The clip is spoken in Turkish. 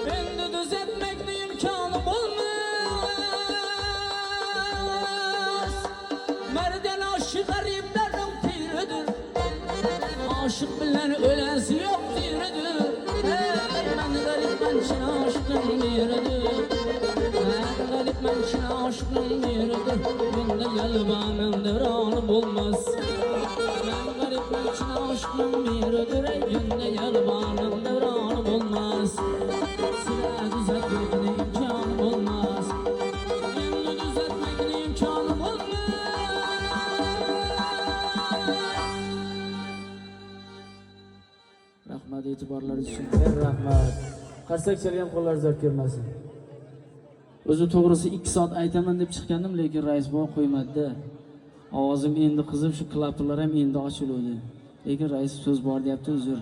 Beni düzeltmek de imkanım olmaz. Merden aşık gariplerin piridir. Aşık bilen ölesi yok diridir. Ben garip ben çin aşkın biridir. Ben garip ben çin aşkın biridir. Bunda yalbanın devranı olmaz. Ben garip ben çin aşkın biridir. Bunda yalbanın devranı olmaz. Sıra düzeltmek de imkanım olmaz. Beni düzeltmek de imkanım olmaz. Rahmat e'tiborlar uchun. Rahmat. Qarsak chalgan qo'llar zor kelmasin. O'zi to'g'risi 2 soat aytaman deb chiqgandim, lekin rais boy qo'ymadi-da. Ovozim endi qizib, shu klaplar ham endi ochildi. Lekin rais so'z bor deyapti, uzr.